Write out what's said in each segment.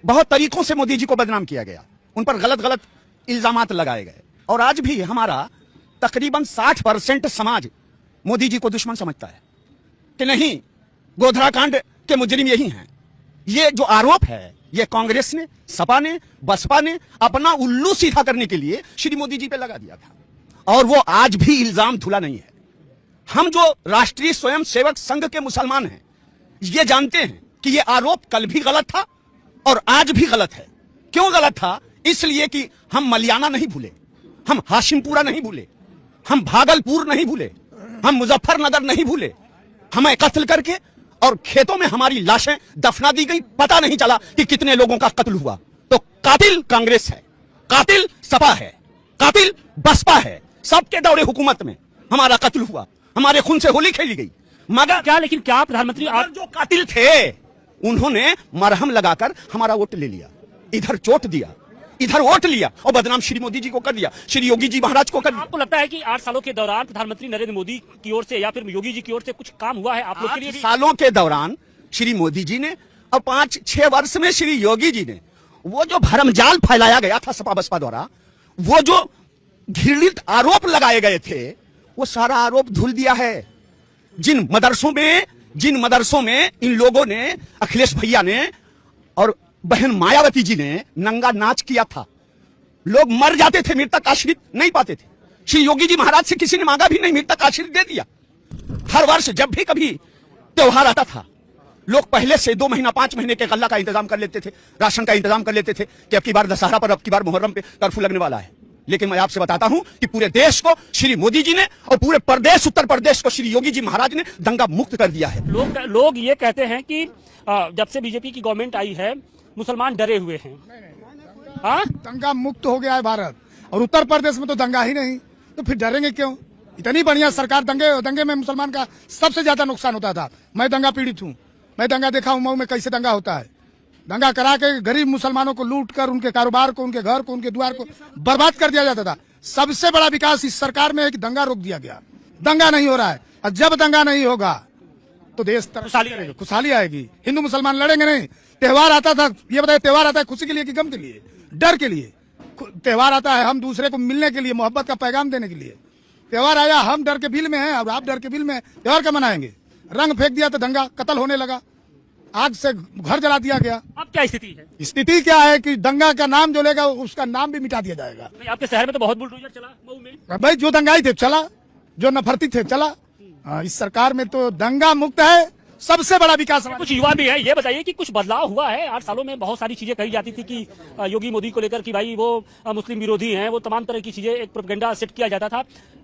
बहुत तरीकों से मोदी जी को बदनाम किया गया, उन पर गलत गलत इल्जामात लगाए गए। और आज भी हमारा तकरीबन 60% समाज मोदी जी को दुश्मन समझता है कि नहीं, गोधरा कांड के मुजरिम यही हैं। ये जो आरोप है, ये कांग्रेस ने, सपा ने, बसपा ने अपना उल्लू सीधा करने के लिए श्री मोदी जी पे लगा दिया था, और वो आज भी इल्जाम धुला नहीं है। हम जो राष्ट्रीय स्वयंसेवक संघ के मुसलमान हैं, ये जानते हैं कि ये आरोप कल भी गलत था और आज भी गलत है। क्यों गलत था? इसलिए कि हम मलियाना नहीं भूले, हम हाशिमपुरा नहीं भूले, हम भागलपुर नहीं भूले, हम मुजफ्फरनगर नहीं भूले। हमें कत्ल करके और खेतों में हमारी लाशें दफना दी गई, पता नहीं चला कि कितने लोगों का कत्ल हुआ। तो कातिल कांग्रेस है, कातिल सपा है, कातिल बसपा है। सबके दौरे हुकूमत में हमारा कत्ल हुआ, हमारे खून से होली खेली गई। मगर क्या, लेकिन क्या प्रधानमंत्री आप जो कातिल थे, उन्होंने मरहम लगाकर हमारा वोट ले लिया, इधर चोट दिया, इधर वोट लिया और बदनाम श्री मोदी जी को कर दिया, श्री योगी जी महाराज को कर दिया। आपको लगता है कि 8 सालों के दौरान प्रधानमंत्री नरेंद्र मोदी की ओर से या फिर योगी जी की ओर से कुछ काम हुआ है आप लोग के लिए? 8 सालों के दौरान श्री मोदी जी ने और 5-6 वर्ष में श्री योगी जी ने वो जो भरमजाल फैलाया गया था सपा बसपा द्वारा, वो जो घृणित आरोप लगाए गए थे, वो सारा आरोप धुल दिया है। जिन मदरसों में इन लोगों ने, अखिलेश भैया ने और बहन मायावती जी ने नंगा नाच किया था, लोग मर जाते थे, मृतक आश्रित नहीं पाते थे। श्री योगी जी महाराज से किसी ने मांगा भी नहीं, मृतक आश्रित दे दिया। हर वर्ष जब भी कभी त्योहार आता था, लोग पहले से 2 महीना 5 महीने के गल्ला का इंतजाम कर लेते थे, राशन का इंतजाम कर लेते थे कि अब की बार दशहरा पर, अब की बार मुहर्रम पे कर्फ्यू लगने वाला है। लेकिन मैं आपसे बताता हूं कि पूरे देश को श्री मोदी जी ने और पूरे प्रदेश, उत्तर प्रदेश को श्री योगी जी महाराज ने दंगा मुक्त कर दिया है। लोग ये कहते हैं कि जब से बीजेपी की गवर्नमेंट आई है, मुसलमान डरे हुए हैं। हाँ, दंगा मुक्त हो गया है भारत, और उत्तर प्रदेश में तो दंगा ही नहीं, तो फिर डरेंगे क्यों? इतनी बढ़िया सरकार, दंगे में मुसलमान का सबसे ज्यादा नुकसान होता था। मैं दंगा पीड़ित हूँ, मैं दंगा देखा हूँ, मऊ में कैसे दंगा होता है। दंगा करा के गरीब मुसलमानों को लूट कर उनके कारोबार को, उनके घर को, उनके द्वार को बर्बाद कर दिया जाता था। सबसे बड़ा विकास इस सरकार में है कि दंगा रोक दिया गया, दंगा नहीं हो रहा है। और जब दंगा नहीं होगा तो देश खुशहाली आएगी। हिंदू मुसलमान लड़ेंगे नहीं। त्योहार आता था, ये बताइए, त्योहार आता है खुशी के लिए कि गम के लिए, डर के लिए? त्योहार आता है हम दूसरे को मिलने के लिए, मोहब्बत का पैगाम देने के लिए। त्योहार आया, हम डर के बिल में हैं और आप डर के बिल में, त्योहार क्या मनाएंगे? रंग फेंक दिया तो दंगा, कत्ल होने लगा, आग से घर जला दिया गया। अब क्या स्थिति है? स्थिति क्या है कि दंगा का नाम जो लेगा उसका नाम भी मिटा दिया जाएगा। आपके शहर में तो बहुत बुलडोजर चला, मऊ में। भाई जो दंगाई थे चला, जो नफरती थे चला। इस सरकार में तो दंगा मुक्त है, सबसे बड़ा विकास। कुछ युवा भी है, ये बताइए कि कुछ बदलाव हुआ है? 8 सालों में बहुत सारी चीजें कही जाती थी कि योगी मोदी को लेकर कि भाई वो मुस्लिम विरोधी हैं, वो तमाम तरह की चीजें, एक प्रोपेगेंडा सेट किया जाता था।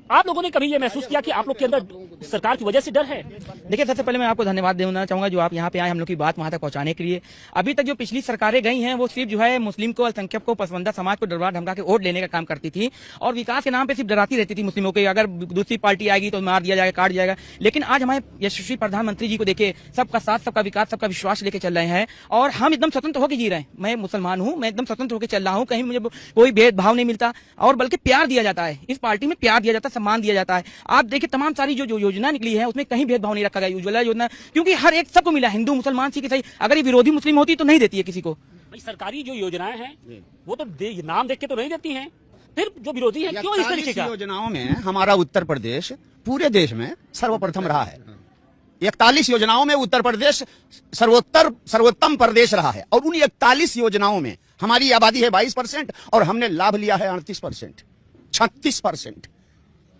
आप लोगों ने कभी ये महसूस किया कि आप लोग के अंदर सरकार की वजह से डर है? देखिए, सबसे पहले मैं आपको धन्यवाद देना चाहूंगा जो आप यहाँ पे आए हम लोग की बात वहां तक पहुंचाने के लिए। अभी तक जो पिछली सरकारें गई हैं वो सिर्फ जो है मुस्लिम को, अल्पसंख्यक को, पसमानदा समाज को डरवा धमका के वोट लेने का काम करती थी और विकास के नाम पे सिर्फ डराती रहती थी मुस्लिमों के। अगर दूसरी पार्टी आएगी तो मार दिया जाएगा, काट जाएगा। लेकिन आज हमारे यशस्वी प्रधानमंत्री जी को देखे, सबका साथ, सबका विकास, सबका विश्वास लेके चल रहे हैं और हम एकदम स्वतंत्र होकर जी रहे हैं। मैं मुसलमान हूँ, मैं एकदम स्वतंत्र होकर चल रहा हूँ, कहीं मुझे कोई भेदभाव नहीं मिलता और बल्कि प्यार दिया जाता है। इस पार्टी में प्यार दिया जाता है, सम्मान दिया जाता है। आप देखिए तमाम सारी जो योजना निकली है उसमें कहीं भेदभाव नहीं रखा गया। उज्ज्वला योजना, क्योंकि हर एक सबको मिला, हिंदू मुसलमान सिख ईसाई। अगर ये विरोधी मुस्लिम होती तो नहीं देती है किसी को। सरकारी जो योजनाएं हैं वो तो नाम देख के तो नहीं देती हैं, फिर जो विरोधी है क्यों इस तरीके का? योजनाओं में हमारा उत्तर प्रदेश पूरे देश में सर्वप्रथम रहा है। 41 योजनाओं में उत्तर प्रदेश सर्वोत्तम प्रदेश रहा है और उन 41 योजनाओं में हमारी आबादी है 22% और हमने लाभ लिया है 38%, 36%।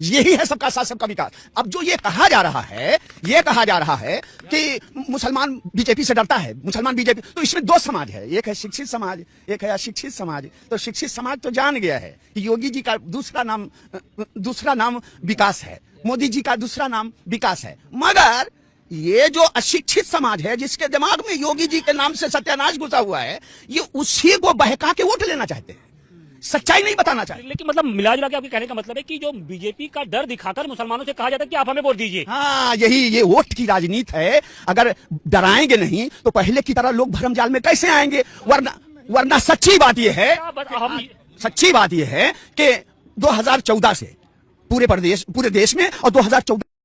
यही है सबका साथ सबका विकास। अब जो ये कहा जा रहा है कि मुसलमान बीजेपी से डरता है, मुसलमान बीजेपी, तो इसमें 2 समाज है, एक है शिक्षित समाज, एक है अशिक्षित समाज। तो शिक्षित समाज तो जान गया है कि योगी जी का दूसरा नाम विकास है, मोदी जी का दूसरा नाम विकास है। मगर ये जो अशिक्षित समाज है, जिसके दिमाग में योगी जी के नाम से सत्यानाश घुसा हुआ है, ये उसी को बहका के वोट लेना चाहते हैं, सच्चाई नहीं बताना चाहिए। लेकिन मतलब मिला जुला के आपके कहने का मतलब है कि जो बीजेपी का डर दिखाकर मुसलमानों से कहा जाता है कि आप हमें वोट दीजिए। हाँ, ये वोट की राजनीति है। अगर डराएंगे नहीं तो पहले की तरह लोग भरमजाल में कैसे आएंगे? वरना सच्ची बात यह है कि 2014 से पूरे देश में और 2014